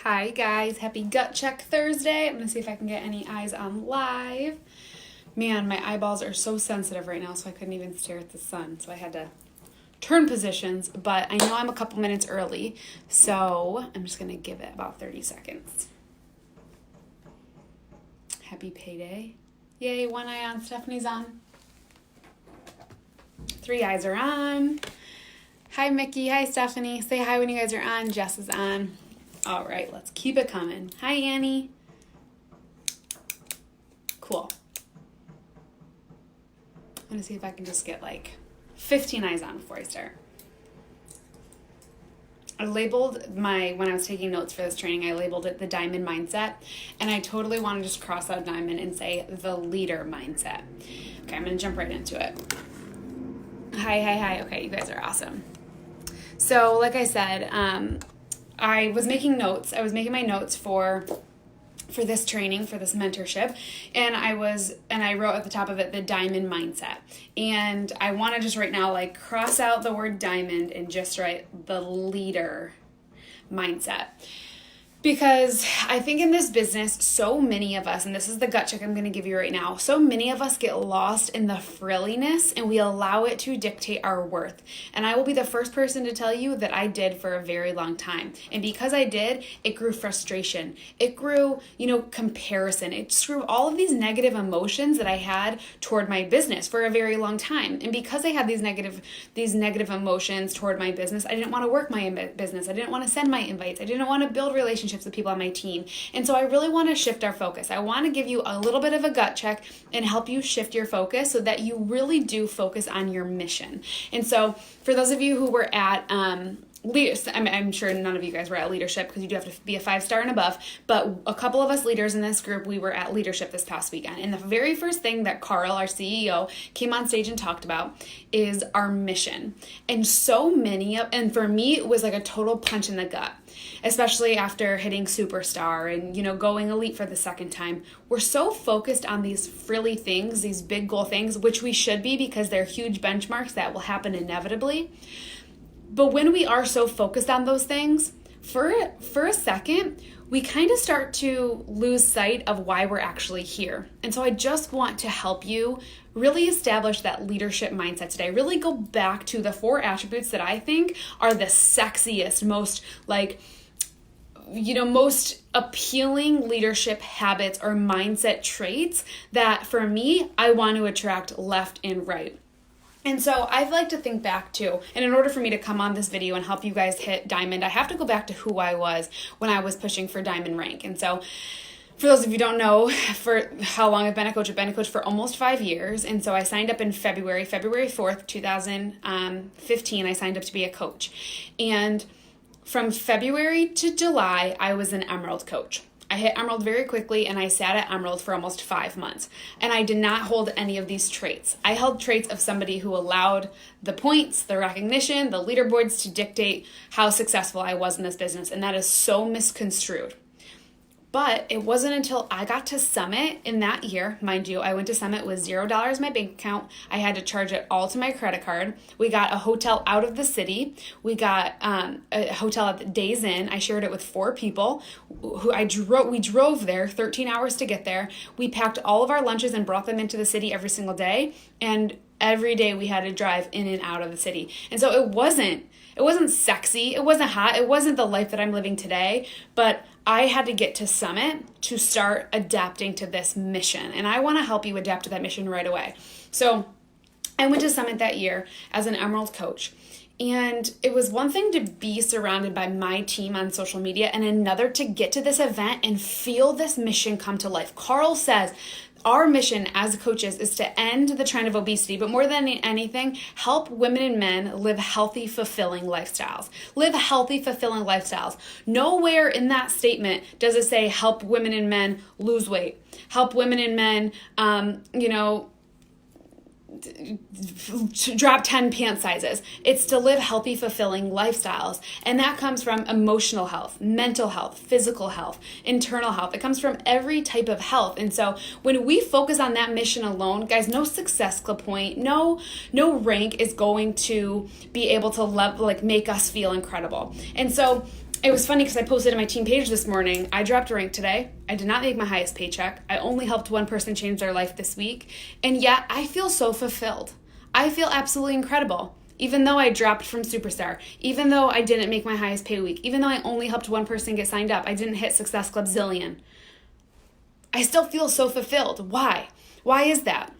Hi guys, happy Gut Check Thursday. I'm gonna see if I can get any eyes on live. Man, my eyeballs are so sensitive right now, so I couldn't even stare at the sun. So I had to turn positions, but I know I'm a couple minutes early, so I'm just gonna give it about 30 seconds. Happy payday. Yay, one eye on, Stephanie's on. 3 eyes are on. Hi Mickey, hi Stephanie. Say hi when you guys are on. Jess is on. All right, let's keep it coming. Hi, Annie. Cool. I'm going to see if I can just get like 15 eyes on before I start. I labeled when I was taking notes for this training, I labeled it the diamond mindset. And I totally want to just cross out diamond and say the leader mindset. Okay, I'm going to jump right into it. Hi. Okay, you guys are awesome. So like I said, I was making notes. I was making my notes for this training, for this mentorship, and I wrote at the top of it the diamond mindset. And I want to just right now like cross out the word diamond and just write the leader mindset. Because I think in this business, so many of us, and this is the gut check I'm going to give you right now, so many of us get lost in the frilliness and we allow it to dictate our worth. And I will be the first person to tell you that I did for a very long time. And because I did, it grew frustration. It grew, comparison. It grew all of these negative emotions that I had toward my business for a very long time. And because I had these negative emotions toward my business, I didn't want to work my business. I didn't want to send my invites. I didn't want to build relationships with people on my team. And so I really want to shift our focus. I want to give you a little bit of a gut check and help you shift your focus so that you really do focus on your mission. And so for those of you who were at I'm sure none of you guys were at leadership because you do have to be a 5-star and above, but a couple of us leaders in this group, we were at leadership this past weekend. And the very first thing that Carl, our CEO, came on stage and talked about is our mission. And and for me, it was like a total punch in the gut, especially after hitting superstar and, going elite for the second time. We're so focused on these frilly things, these big goal things, which we should be because they're huge benchmarks that will happen inevitably. But when we are so focused on those things, for a second, we kind of start to lose sight of why we're actually here. And so I just want to help you really establish that leadership mindset today. Really go back to the 4 attributes that I think are the sexiest, most most appealing leadership habits or mindset traits that for me, I want to attract left and right. And so I'd like to think back to, and in order for me to come on this video and help you guys hit diamond, I have to go back to who I was when I was pushing for diamond rank. And so for those of you who don't know for how long I've been a coach for almost 5 years. And so I signed up in February 4th, 2015, I signed up to be a coach. And from February to July, I was an Emerald coach. I hit Emerald very quickly and I sat at Emerald for almost 5 months. And I did not hold any of these traits. I held traits of somebody who allowed the points, the recognition, the leaderboards to dictate how successful I was in this business. And that is so misconstrued. But it wasn't until I got to Summit in that year, mind you, I went to Summit with $0 in my bank account. I had to charge it all to my credit card. We got a hotel out of the city. We got a hotel at the Days Inn. I shared it with 4 people we drove there 13 hours to get there. We packed all of our lunches and brought them into the city every single day. And every day we had to drive in and out of the city. And so it wasn't sexy. It wasn't hot. It wasn't the life that I'm living today, but I had to get to Summit to start adapting to this mission. And I want to help you adapt to that mission right away. So I went to Summit that year as an Emerald coach. And it was one thing to be surrounded by my team on social media and another to get to this event and feel this mission come to life. Carl says, our mission as coaches is to end the trend of obesity, but more than anything, help women and men live healthy, fulfilling lifestyles. Live healthy, fulfilling lifestyles. Nowhere in that statement does it say help women and men lose weight. Help women and men, drop 10 pant sizes. It's to live healthy, fulfilling lifestyles. And that comes from emotional health, mental health, physical health, internal health. It comes from every type of health. And so when we focus on that mission alone, guys, no success point, no rank is going to be able to make us feel incredible. And so it was funny because I posted on my team page this morning, I dropped a rank today. I did not make my highest paycheck. I only helped one person change their life this week. And yet I feel so fulfilled. I feel absolutely incredible. Even though I dropped from Superstar, even though I didn't make my highest pay week, even though I only helped one person get signed up, I didn't hit Success Club Zillion. I still feel so fulfilled. Why? Why is that?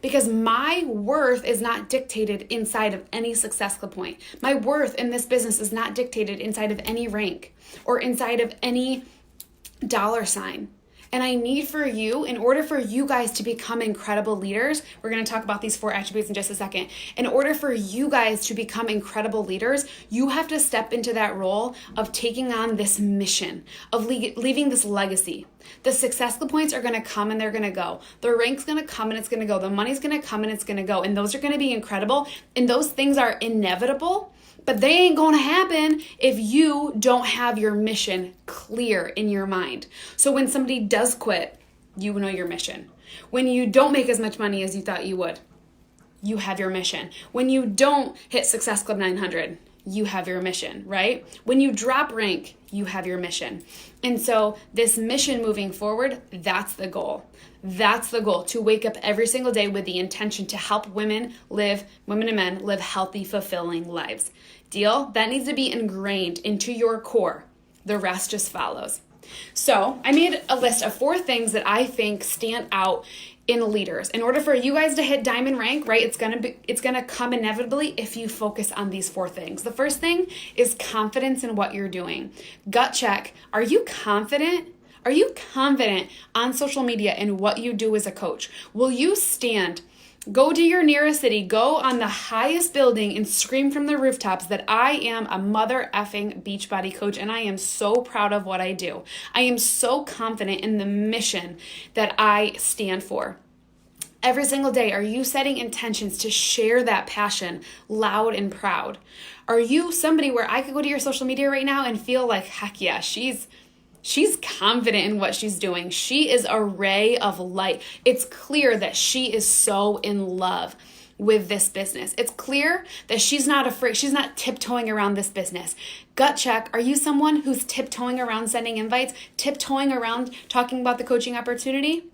Because my worth is not dictated inside of any Success Club point. My worth in this business is not dictated inside of any rank or inside of any dollar sign. And I need for you, in order for you guys to become incredible leaders, we're going to talk about these 4 attributes in just a second. In order for you guys to become incredible leaders, you have to step into that role of taking on this mission, of leaving this legacy. The Success Club points are going to come and they're going to go. The rank's going to come and it's going to go. The money's going to come and it's going to go. And those are going to be incredible. And those things are inevitable. But they ain't going to happen if you don't have your mission clear in your mind. So when somebody does quit, you know your mission. When you don't make as much money as you thought you would, you have your mission. When you don't hit Success Club 900, you have your mission, right? When you drop rank, you have your mission. And so this mission moving forward, that's the goal. That's the goal, to wake up every single day with the intention to help women and men live healthy, fulfilling lives. Deal? That needs to be ingrained into your core. The rest just follows. So I made a list of 4 things that I think stand out in leaders. In order for you guys to hit diamond rank, right, it's gonna come inevitably if you focus on these 4 things. The first thing is confidence in what you're doing. Gut check. Are you confident? Are you confident on social media in what you do as a coach? Will you go to your nearest city, go on the highest building and scream from the rooftops that I am a mother effing Beachbody coach and I am so proud of what I do. I am so confident in the mission that I stand for. Every single day, are you setting intentions to share that passion loud and proud? Are you somebody where I could go to your social media right now and feel like, heck yeah, she's confident in what she's doing. She is a ray of light. It's clear that she is so in love with this business. It's clear that she's not afraid. She's not tiptoeing around this business. Gut check. Are you someone who's tiptoeing around sending invites, tiptoeing around talking about the coaching opportunity?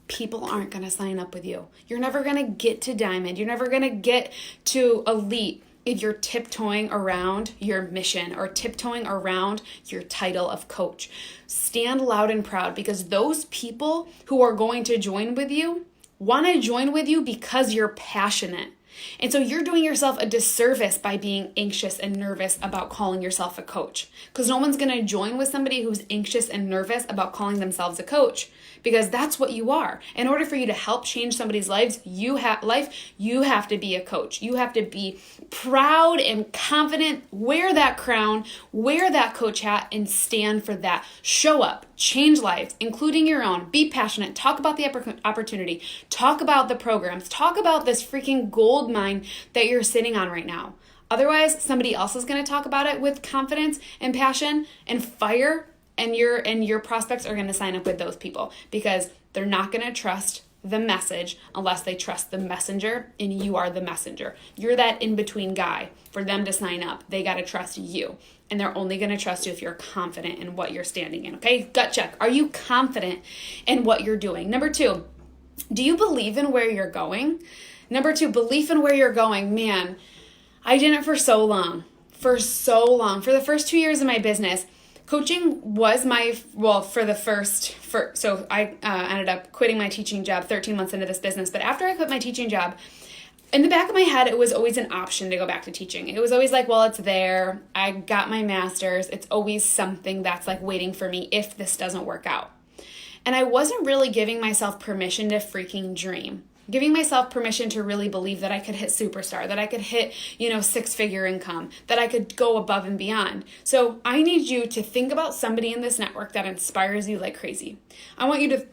People aren't going to sign up with you. You're never going to get to diamond. You're never going to get to elite if you're tiptoeing around your mission or tiptoeing around your title of coach. Stand loud and proud, because those people who are going to join with you want to join with you because you're passionate. And so you're doing yourself a disservice by being anxious and nervous about calling yourself a coach, because no one's going to join with somebody who's anxious and nervous about calling themselves a coach, because that's what you are. In order for you to help change somebody's lives, you have to be a coach. You have to be proud and confident, wear that crown, wear that coach hat, and stand for that. Show up, change lives, including your own. Be passionate. Talk about the opportunity. Talk about the programs. Talk about this freaking gold mine that you're sitting on right now. Otherwise, somebody else is going to talk about it with confidence and passion and fire, and your prospects are going to sign up with those people, because they're not going to trust the message unless they trust the messenger, and you are the messenger. You're that in-between guy for them to sign up. They got to trust you, and they're only going to trust you if you're confident in what you're standing in, okay? Gut check. Are you confident in what you're doing? Number 2, do you believe in where you're going? Number 2, belief in where you're going. Man, I didn't for so long. For the first 2 years of my business, coaching was so I ended up quitting my teaching job 13 months into this business. But after I quit my teaching job, in the back of my head, it was always an option to go back to teaching. It was always like, well, it's there. I got my master's. It's always something that's like waiting for me if this doesn't work out. And I wasn't really giving myself permission to freaking dream. Giving myself permission to really believe that I could hit superstar, that I could hit, 6-figure income, that I could go above and beyond. So I need you to think about somebody in this network that inspires you like crazy. I want you to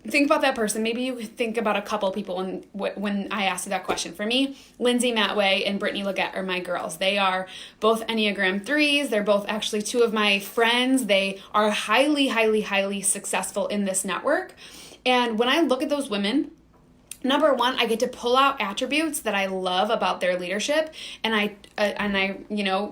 think about that person. Maybe you think about a couple people when I asked you that question. For me, Lindsay Matway and Brittany Leggett are my girls. They are both Enneagram 3s. They're both actually 2 of my friends. They are highly, highly, highly successful in this network. And when I look at those women, Number one, I get to pull out attributes that I love about their leadership, and I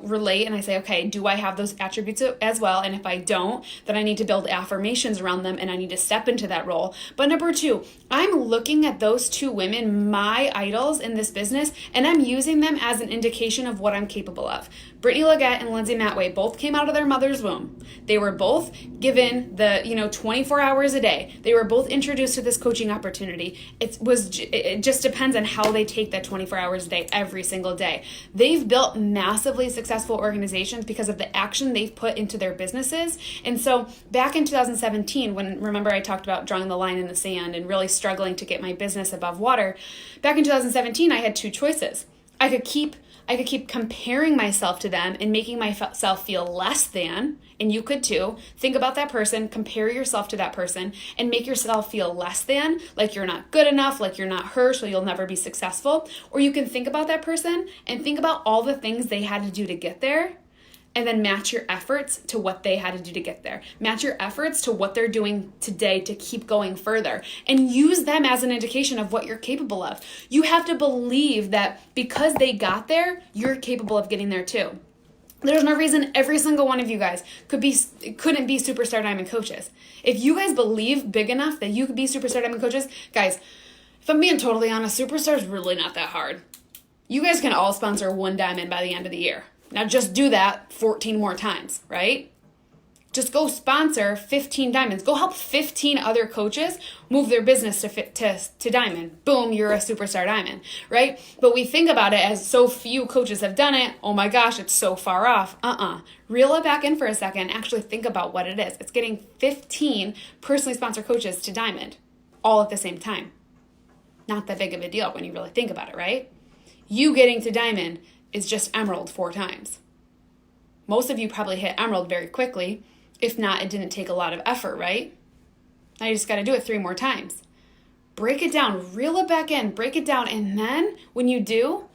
relate, and I say, okay, do I have those attributes as well? And if I don't, then I need to build affirmations around them, and I need to step into that role. But number two, I'm looking at those two women, my idols in this business, and I'm using them as an indication of what I'm capable of. Brittany Leggett and Lindsay Matway both came out of their mother's womb. They were both given the 24 hours a day. They were both introduced to this coaching opportunity. It just depends on how they take that 24 hours a day every single day. They've built massively successful organizations because of the action they've put into their businesses. And so back in 2017, remember I talked about drawing the line in the sand and really struggling to get my business above water. Back in 2017, I had two choices. I could keep comparing myself to them and making myself feel less than, and you could too. Think about that person, compare yourself to that person, and make yourself feel less than, like you're not good enough, like you're not her, so you'll never be successful. Or you can think about that person and think about all the things they had to do to get there, and then match your efforts to what they had to do to get there. Match your efforts to what they're doing today to keep going further, and use them as an indication of what you're capable of. You have to believe that because they got there, you're capable of getting there too. There's no reason every single one of you guys couldn't be Superstar Diamond coaches. If you guys believe big enough that you could be Superstar Diamond coaches, guys, if I'm being totally honest, Superstar is really not that hard. You guys can all sponsor one diamond by the end of the year. Now just do that 14 more times, right? Just go sponsor 15 diamonds. Go help 15 other coaches move their business to diamond. Boom, you're a Superstar Diamond, right? But we think about it as so few coaches have done it. Oh my gosh, it's so far off. Reel it back in for a second. Actually think about what it is. It's getting 15 personally sponsored coaches to diamond all at the same time. Not that big of a deal when you really think about it, right? You getting to diamond is just emerald 4 times. Most of you probably hit emerald very quickly. If not, it didn't take a lot of effort, right? Now you just got to do it 3 more times. Break it down, reel it back in, break it down. And then when you do,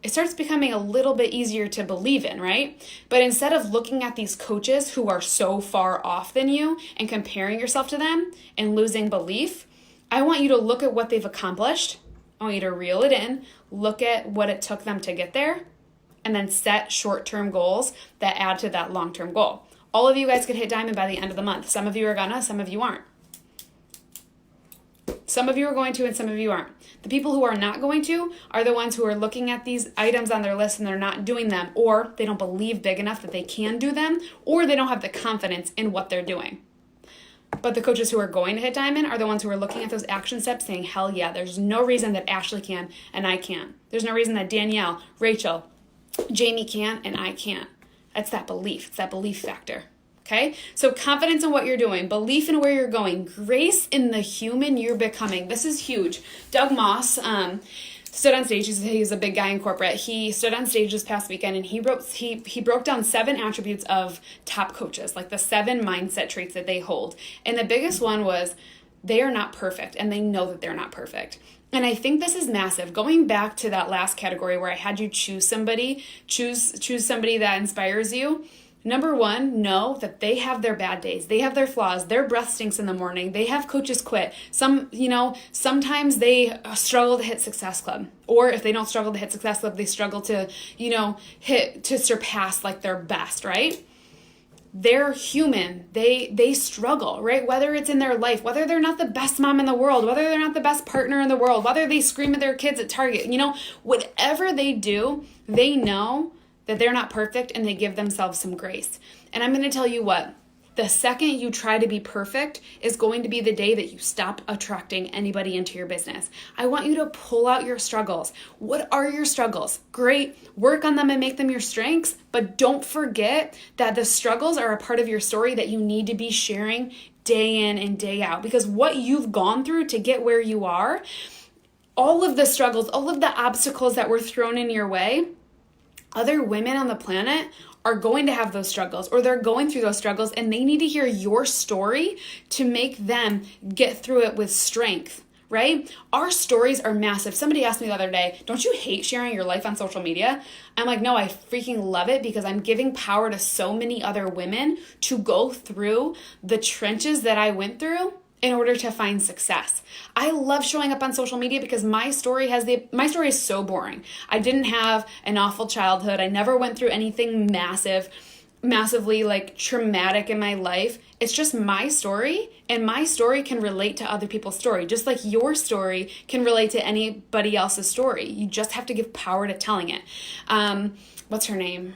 it starts becoming a little bit easier to believe in, right? But instead of looking at these coaches who are so far off than you and comparing yourself to them and losing belief, I want you to look at what they've accomplished. I want you to reel it in, look at what it took them to get there, and then set short-term goals that add to that long-term goal. All of you guys could hit diamond by the end of the month. Some of you are gonna, some of you aren't. Some of you are going to and some of you aren't. The people who are not going to are the ones who are looking at these items on their list and they're not doing them, or they don't believe big enough that they can do them, or they don't have the confidence in what they're doing. But the coaches who are going to hit diamond are the ones who are looking at those action steps saying, hell yeah, there's no reason that Ashley can and I can't. There's no reason that Danielle, Rachel, Jamie can and I can't. That's that belief. It's that belief factor. Okay? So confidence in what you're doing, belief in where you're going, grace in the human you're becoming. This is huge. Doug Moss stood on stage. He's a big guy in corporate. He stood on stage this past weekend and he broke down 7 attributes of top coaches, like the 7 mindset traits that they hold. And the biggest one was they are not perfect and they know that they're not perfect. And I think this is massive. Going back to that last category where I had you choose somebody that inspires you. Number 1, know that they have their bad days. They have their flaws. Their breath stinks in the morning. They have coaches quit. Sometimes they struggle to hit Success Club. Or if they don't struggle to hit Success Club, they struggle to, to surpass like their best, right? They're human. They struggle, right? Whether it's in their life, whether they're not the best mom in the world, whether they're not the best partner in the world, whether they scream at their kids at Target, whatever they do, they know that they're not perfect and they give themselves some grace. And I'm going to tell you what, the second you try to be perfect is going to be the day that you stop attracting anybody into your business. I want you to pull out your struggles. What are your struggles? Great. Work on them and make them your strengths, but don't forget that the struggles are a part of your story that you need to be sharing day in and day out, because what you've gone through to get where you are, all of the struggles, all of the obstacles that were thrown in your way, other women on the planet are going to have those struggles, or they're going through those struggles, and they need to hear your story to make them get through it with strength, right? Our stories are massive. Somebody asked me the other day, don't you hate sharing your life on social media? I'm like, no, I freaking love it because I'm giving power to so many other women to go through the trenches that I went through in order to find success. I love showing up on social media because my story is so boring. I didn't have an awful childhood. I never went through anything massively like traumatic in my life. It's just my story, and my story can relate to other people's story, just like your story can relate to anybody else's story. You just have to give power to telling it. What's her name?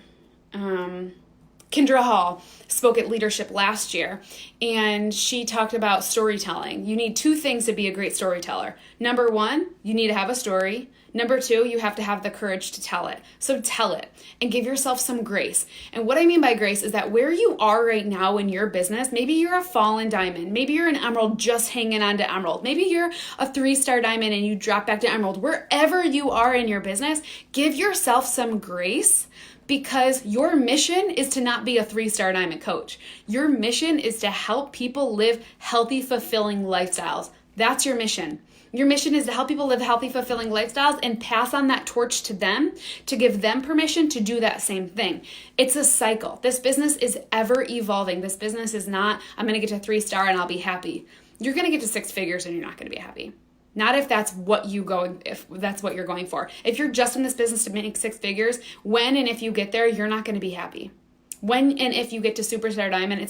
Kendra Hall spoke at Leadership last year, and she talked about storytelling. You need 2 things to be a great storyteller. Number 1, you need to have a story. Number 2, you have to have the courage to tell it. So tell it and give yourself some grace. And what I mean by grace is that where you are right now in your business, maybe you're a fallen diamond, maybe you're an emerald just hanging on to emerald, maybe you're a 3-star diamond and you drop back to emerald. Wherever you are in your business, give yourself some grace, because your mission is to not be a 3-star diamond coach. Your mission is to help people live healthy, fulfilling lifestyles. That's your mission. Your mission is to help people live healthy, fulfilling lifestyles and pass on that torch to them, to give them permission to do that same thing. It's a cycle. This business is ever evolving. This business is not, I'm going to get to 3-star and I'll be happy. You're going to get to 6 figures and you're not going to be happy. Not if that's what you're going for. If you're just in this business to make 6 figures, when and if you get there, you're not going to be happy. When and if you get to superstar diamond,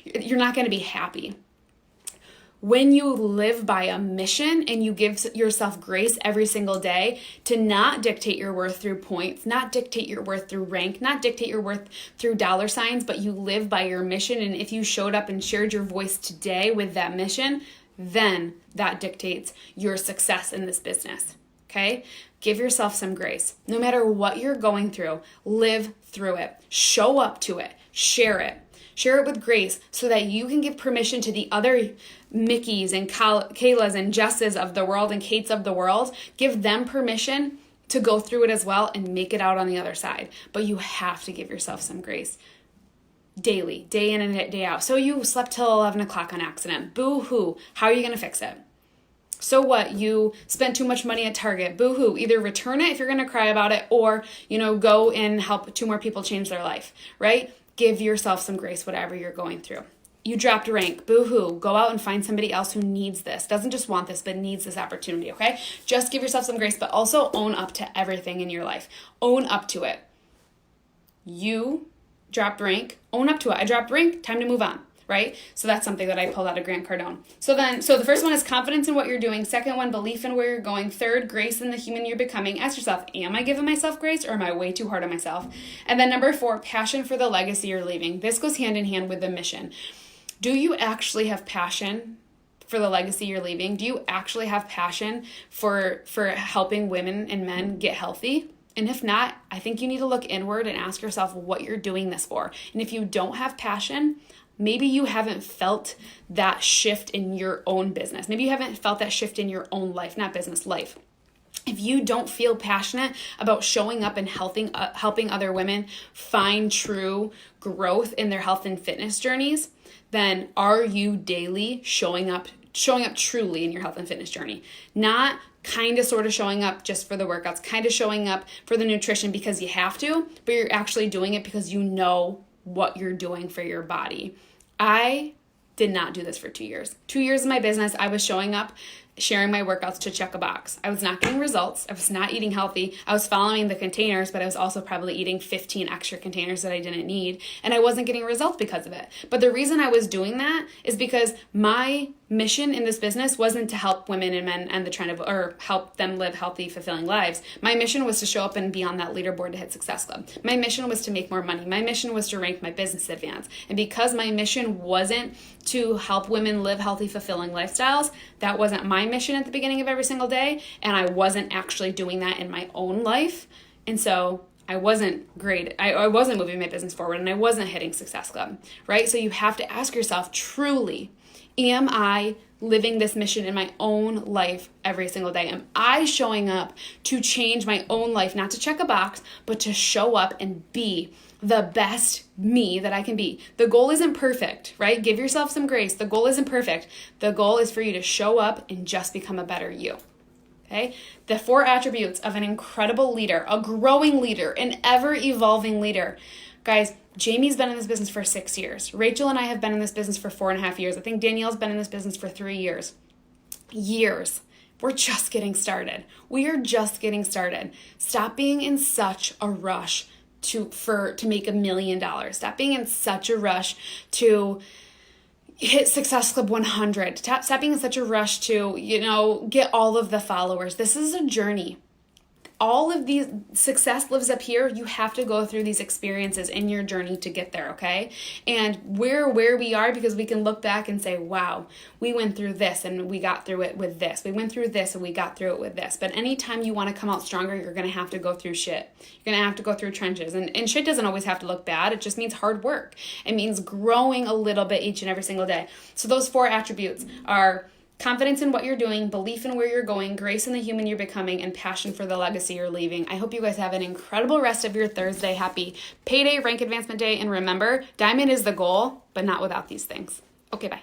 you're not going to be happy. When you live by a mission and you give yourself grace every single day to not dictate your worth through points, not dictate your worth through rank, not dictate your worth through dollar signs, but you live by your mission. And if you showed up and shared your voice today with that mission, then that dictates your success in this business, okay? Give yourself some grace. No matter what you're going through, live through it. Show up to it. Share it. Share it with grace so that you can give permission to the other Mickeys and Kaylas and Jesses of the world and Kates of the world. Give them permission to go through it as well and make it out on the other side. But you have to give yourself some grace. Daily, day in and day out. So you slept till 11 o'clock on accident. Boo-hoo. How are you going to fix it? So what? You spent too much money at Target. Boo-hoo. Either return it if you're going to cry about it, or, go and help 2 more people change their life, right? Give yourself some grace, whatever you're going through. You dropped rank. Boo-hoo. Go out and find somebody else who needs this. Doesn't just want this, but needs this opportunity, okay? Just give yourself some grace, but also own up to everything in your life. Own up to it. You dropped rank, own up to it. I dropped rank, time to move on, right? So that's something that I pulled out of Grant Cardone. So the first one is confidence in what you're doing. Second one, belief in where you're going. Third, grace in the human you're becoming. Ask yourself, am I giving myself grace, or am I way too hard on myself? And then number 4, passion for the legacy you're leaving. This goes hand in hand with the mission. Do you actually have passion for the legacy you're leaving? Do you actually have passion for helping women and men get healthy? And if not, I think you need to look inward and ask yourself what you're doing this for. And if you don't have passion, maybe you haven't felt that shift in your own business. Maybe you haven't felt that shift in your own life, not business, life. If you don't feel passionate about showing up and helping other women find true growth in their health and fitness journeys, then are you daily showing up truly in your health and fitness journey? Not kind of sort of showing up just for the workouts, kind of showing up for the nutrition because you have to, but you're actually doing it because you know what you're doing for your body. I did not do this for 2 years. 2 years of my business, I was showing up, sharing my workouts to check a box. I was not getting results. I was not eating healthy. I was following the containers, but I was also probably eating 15 extra containers that I didn't need. And I wasn't getting results because of it. But the reason I was doing that is because my mission in this business wasn't to help women and men and the trend of, or help them live healthy, fulfilling lives. My mission was to show up and be on that leaderboard to hit Success Club. My mission was to make more money. My mission was to rank my business advance. And because my mission wasn't to help women live healthy, fulfilling lifestyles, that wasn't my mission at the beginning of every single day. And I wasn't actually doing that in my own life. And so I wasn't great. I wasn't moving my business forward, and I wasn't hitting Success Club, right? So you have to ask yourself, truly, am I living this mission in my own life every single day? Am I showing up to change my own life, not to check a box, but to show up and be the best me that I can be? The goal isn't perfect, right? Give yourself some grace. The goal isn't perfect. The goal is for you to show up and just become a better you. Okay? The 4 attributes of an incredible leader, a growing leader, an ever-evolving leader. Guys, Jamie's been in this business for 6 years. Rachel and I have been in this business for 4.5 years. I think Danielle's been in this business for 3 years. We're just getting started. We are just getting started. Stop being in such a rush to make $1 million. Stop being in such a rush to hit Success Club 100. Stop being in such a rush to, get all of the followers. This is a journey. All of these success lives up here. You have to go through these experiences in your journey to get there, okay? And we're where we are because we can look back and say, wow, we went through this and we got through it with this. We went through this and we got through it with this. But anytime you want to come out stronger, you're going to have to go through shit. You're going to have to go through trenches. And shit doesn't always have to look bad. It just means hard work. It means growing a little bit each and every single day. So those 4 attributes are confidence in what you're doing, belief in where you're going, grace in the human you're becoming, and passion for the legacy you're leaving. I hope you guys have an incredible rest of your Thursday. Happy payday, rank advancement day, and remember, diamond is the goal, but not without these things. Okay, bye.